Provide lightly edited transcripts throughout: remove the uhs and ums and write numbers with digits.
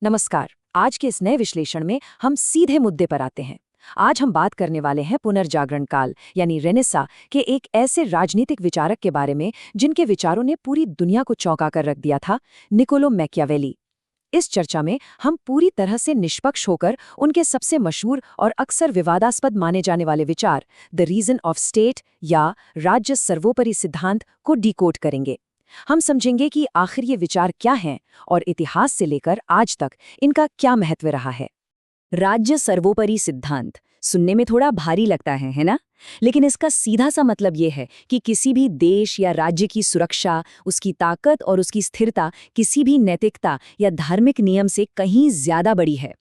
नमस्कार। आज के इस नए विश्लेषण में हम सीधे मुद्दे पर आते हैं। आज हम बात करने वाले हैं पुनर्जागरण काल यानी रेनेसा के एक ऐसे राजनीतिक विचारक के बारे में जिनके विचारों ने पूरी दुनिया को चौंका कर रख दिया था, निकोलो मैकियावेली। इस चर्चा में हम पूरी तरह से निष्पक्ष होकर उनके सबसे मशहूर और अक्सर विवादास्पद माने जाने वाले विचार द रीजन ऑफ स्टेट या राज्य सर्वोपरि सिद्धांत को डिकोड करेंगे। हम समझेंगे कि आखिर ये विचार क्या हैं और इतिहास से लेकर आज तक इनका क्या महत्व रहा है। राज्य सर्वोपरि सिद्धांत सुनने में थोड़ा भारी लगता है ना? लेकिन इसका सीधा सा मतलब ये है कि किसी भी देश या राज्य की सुरक्षा, उसकी ताकत और उसकी स्थिरता किसी भी नैतिकता या धार्मिक नियम से कहीं ज्यादा बड़ी है।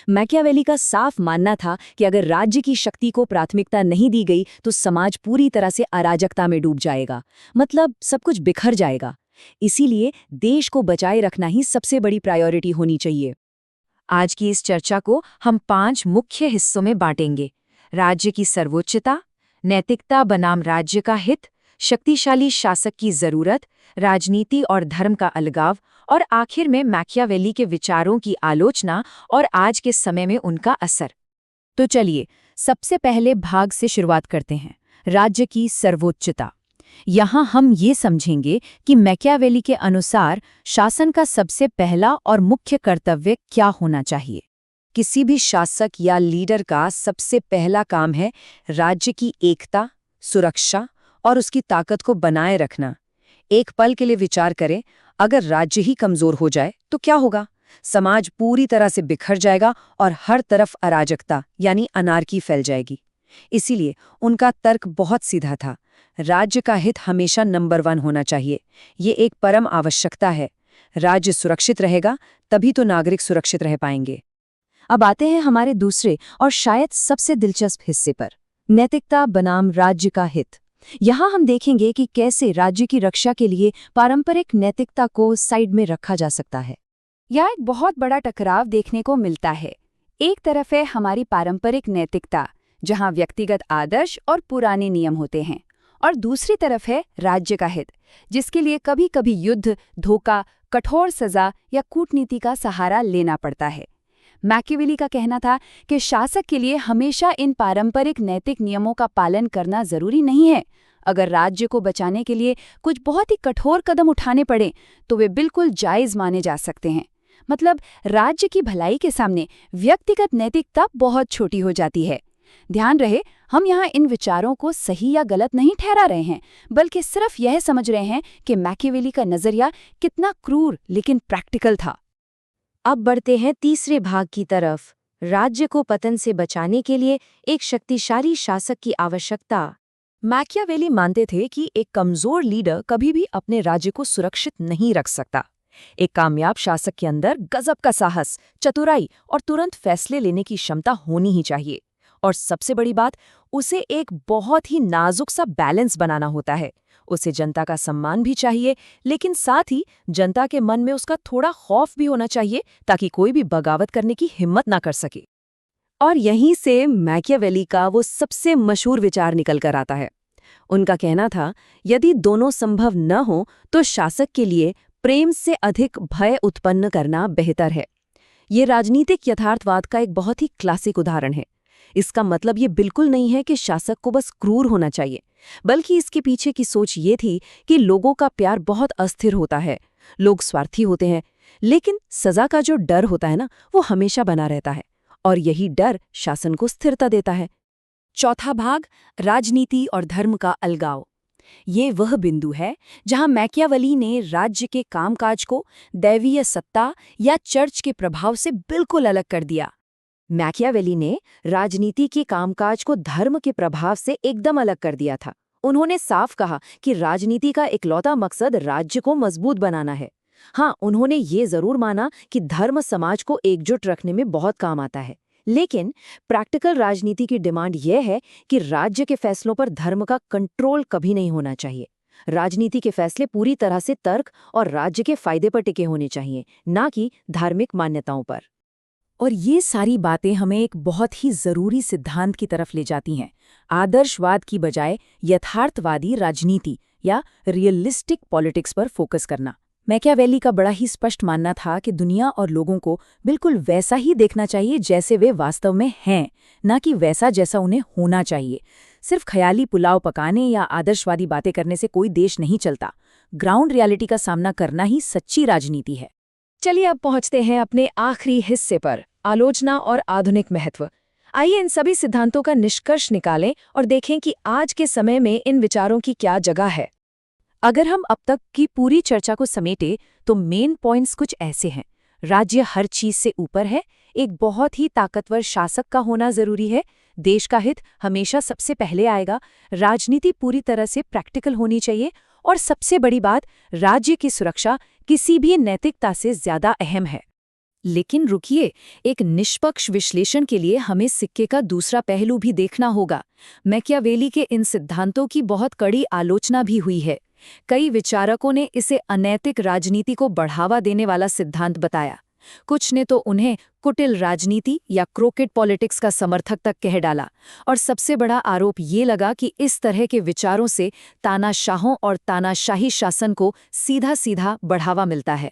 मैकियावेली का साफ मानना था कि अगर राज्य की शक्ति को प्राथमिकता नहीं दी गई तो समाज पूरी तरह से अराजकता में डूब जाएगा, मतलब सब कुछ बिखर जाएगा। इसीलिए देश को बचाए रखना ही सबसे बड़ी प्रायोरिटी होनी चाहिए। आज की इस चर्चा को हम 5 मुख्य हिस्सों में बांटेंगे। राज्य की सर्वोच्चता, नैतिकता बनाम राज्य का हित, शक्तिशाली शासक की जरूरत, राजनीति और धर्म का अलगाव और आखिर में मैकियावेली के विचारों की आलोचना और आज के समय में उनका असर। तो चलिए सबसे पहले भाग से शुरुआत करते हैं, राज्य की सर्वोच्चता। यहाँ हम ये समझेंगे कि मैकियावेली के अनुसार शासन का सबसे पहला और मुख्य कर्तव्य क्या होना चाहिए। किसी भी शासक या लीडर का सबसे पहला काम है राज्य की एकता, सुरक्षा और उसकी ताकत को बनाए रखना। एक पल के लिए विचार करें, अगर राज्य ही कमजोर हो जाए तो क्या होगा? समाज पूरी तरह से बिखर जाएगा और हर तरफ अराजकता यानी अनार्की फैल जाएगी। इसीलिए उनका तर्क बहुत सीधा था, राज्य का हित हमेशा नंबर 1 होना चाहिए। ये एक परम आवश्यकता है। राज्य सुरक्षित रहेगा तभी तो नागरिक सुरक्षित रह पाएंगे। अब आते हैं हमारे दूसरे और शायद सबसे दिलचस्प हिस्से पर, नैतिकता बनाम राज्य का हित। यहाँ हम देखेंगे कि कैसे राज्य की रक्षा के लिए पारंपरिक नैतिकता को साइड में रखा जा सकता है। यह एक बहुत बड़ा टकराव देखने को मिलता है। एक तरफ है हमारी पारंपरिक नैतिकता, जहाँ व्यक्तिगत आदर्श और पुराने नियम होते हैं, और दूसरी तरफ है राज्य का हित, जिसके लिए कभी-कभी युद्ध, धोखा, कठोर सजा या कूटनीति का सहारा लेना पड़ता है। मैकियावेली का कहना था कि शासक के लिए हमेशा इन पारंपरिक नैतिक नियमों का पालन करना जरूरी नहीं है। अगर राज्य को बचाने के लिए कुछ बहुत ही कठोर कदम उठाने पड़े तो वे बिल्कुल जायज माने जा सकते हैं। मतलब राज्य की भलाई के सामने व्यक्तिगत नैतिकता बहुत छोटी हो जाती है। ध्यान रहे, हम यहाँ इन विचारों को सही या गलत नहीं ठहरा रहे हैं, बल्कि सिर्फ यह समझ रहे हैं कि मैकियावेली का नजरिया कितना क्रूर लेकिन प्रैक्टिकल था। अब बढ़ते हैं तीसरे भाग की तरफ, राज्य को पतन से बचाने के लिए एक शक्तिशाली शासक की आवश्यकता। मैकियावेली मानते थे कि एक कमजोर लीडर कभी भी अपने राज्य को सुरक्षित नहीं रख सकता। एक कामयाब शासक के अंदर गजब का साहस, चतुराई और तुरंत फैसले लेने की क्षमता होनी ही चाहिए। और सबसे बड़ी बात, उसे एक बहुत ही नाजुक सा बैलेंस बनाना होता है। उसे जनता का सम्मान भी चाहिए, लेकिन साथ ही जनता के मन में उसका थोड़ा खौफ भी होना चाहिए ताकि कोई भी बगावत करने की हिम्मत ना कर सके। और यहीं से मैकियावेली का वो सबसे मशहूर विचार निकल कर आता है। उनका कहना था, यदि दोनों संभव न हो तो शासक के लिए प्रेम से अधिक भय उत्पन्न करना बेहतर है। ये राजनीतिक यथार्थवाद का एक बहुत ही क्लासिक उदाहरण है। इसका मतलब ये बिल्कुल नहीं है कि शासक को बस क्रूर होना चाहिए, बल्कि इसके पीछे की सोच ये थी कि लोगों का प्यार बहुत अस्थिर होता है, लोग स्वार्थी होते हैं, लेकिन सजा का जो डर होता है ना, वो हमेशा बना रहता है, और यही डर शासन को स्थिरता देता है। चौथा भाग, राजनीति और धर्म का अलगाव। ये वह बिंदु है जहां मैकियावेली ने राज्य के कामकाज को दैवीय सत्ता या चर्च के प्रभाव से बिल्कुल अलग कर दिया। मैकियावेली ने राजनीति के कामकाज को धर्म के प्रभाव से एकदम अलग कर दिया था। उन्होंने साफ कहा कि राजनीति का इकलौता मकसद राज्य को मजबूत बनाना है। हाँ, उन्होंने ये जरूर माना कि धर्म समाज को एकजुट रखने में बहुत काम आता है, लेकिन प्रैक्टिकल राजनीति की डिमांड यह है कि राज्य के फैसलों पर धर्म का कंट्रोल कभी नहीं होना चाहिए। राजनीति के फैसले पूरी तरह से तर्क और राज्य के फायदे पर टिके होने चाहिए, ना कि धार्मिक मान्यताओं पर। और ये सारी बातें हमें एक बहुत ही जरूरी सिद्धांत की तरफ ले जाती हैं, आदर्शवाद की बजाय यथार्थवादी राजनीति या रियलिस्टिक पॉलिटिक्स पर फोकस करना। मैकियावेली का बड़ा ही स्पष्ट मानना था कि दुनिया और लोगों को बिल्कुल वैसा ही देखना चाहिए जैसे वे वास्तव में हैं, ना कि वैसा जैसा उन्हें होना चाहिए। सिर्फ ख्याली पुलाव पकाने या आदर्शवादी बातें करने से कोई देश नहीं चलता। ग्राउंड रियलिटी का सामना करना ही सच्ची राजनीति है। चलिए अब पहुंचते हैं अपने आखिरी हिस्से पर, आलोचना और आधुनिक महत्व। आइए इन सभी सिद्धांतों का निष्कर्ष निकालें और देखें कि आज के समय में इन विचारों की क्या जगह है। अगर हम अब तक की पूरी चर्चा को समेटे तो मेन पॉइंट्स कुछ ऐसे हैं। राज्य हर चीज से ऊपर है, एक बहुत ही ताकतवर शासक का होना जरूरी है, देश का हित हमेशा सबसे पहले आएगा, राजनीति पूरी तरह से प्रैक्टिकल होनी चाहिए और सबसे बड़ी बात, राज्य की सुरक्षा किसी भी नैतिकता से ज्यादा अहम है। लेकिन रुकिए, एक निष्पक्ष विश्लेषण के लिए हमें सिक्के का दूसरा पहलू भी देखना होगा। मैकियावेली के इन सिद्धांतों की बहुत कड़ी आलोचना भी हुई है। कई विचारकों ने इसे अनैतिक राजनीति को बढ़ावा देने वाला सिद्धांत बताया। कुछ ने तो उन्हें कुटिल राजनीति या क्रोकेट पॉलिटिक्स का समर्थक तक कह डाला, और सबसे बड़ा आरोप ये लगा कि इस तरह के विचारों से तानाशाहों और तानाशाही शासन को सीधा सीधा बढ़ावा मिलता है।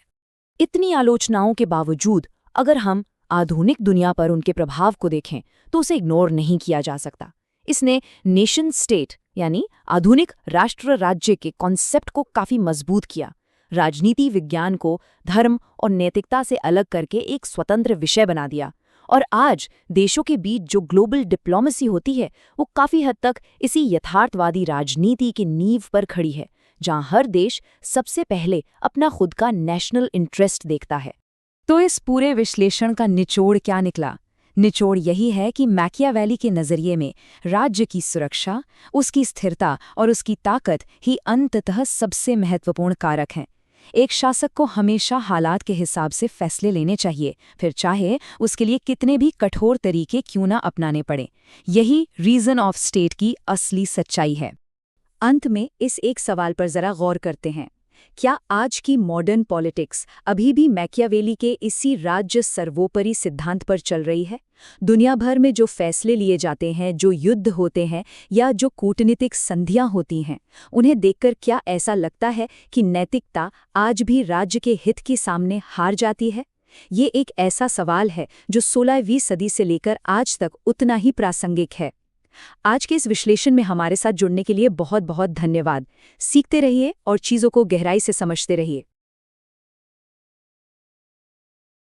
इतनी आलोचनाओं के बावजूद अगर हम आधुनिक दुनिया पर उनके प्रभाव को देखें तो उसे इग्नोर नहीं किया जा सकता। इसने नेशन स्टेट यानी आधुनिक राष्ट्र राज्य के कॉन्सेप्ट को काफी मजबूत किया, राजनीति विज्ञान को धर्म और नैतिकता से अलग करके एक स्वतंत्र विषय बना दिया, और आज देशों के बीच जो ग्लोबल डिप्लोमेसी होती है वो काफी हद तक इसी यथार्थवादी राजनीति की नींव पर खड़ी है, जहां हर देश सबसे पहले अपना खुद का नेशनल इंटरेस्ट देखता है। तो इस पूरे विश्लेषण का निचोड़ क्या निकला? निचोड़ यही है कि मैकियावेली के नज़रिए में राज्य की सुरक्षा, उसकी स्थिरता और उसकी ताकत ही अंततः सबसे महत्वपूर्ण कारक हैं। एक शासक को हमेशा हालात के हिसाब से फैसले लेने चाहिए, फिर चाहे उसके लिए कितने भी कठोर तरीके क्यों ना अपनाने पड़े। यही रीजन ऑफ स्टेट की असली सच्चाई है। अंत में इस एक सवाल पर जरा गौर करते हैं, क्या आज की मॉडर्न पॉलिटिक्स अभी भी मैकियावेली के इसी राज्य सर्वोपरि सिद्धांत पर चल रही है? दुनिया भर में जो फैसले लिए जाते हैं, जो युद्ध होते हैं या जो कूटनीतिक संधियां होती हैं, उन्हें देखकर क्या ऐसा लगता है कि नैतिकता आज भी राज्य के हित के सामने हार जाती है? ये एक ऐसा सवाल है जो 16वीं सदी से लेकर आज तक उतना ही प्रासंगिक है। आज के इस विश्लेषण में हमारे साथ जुड़ने के लिए बहुत बहुत धन्यवाद। सीखते रहिए और चीज़ों को गहराई से समझते रहिए।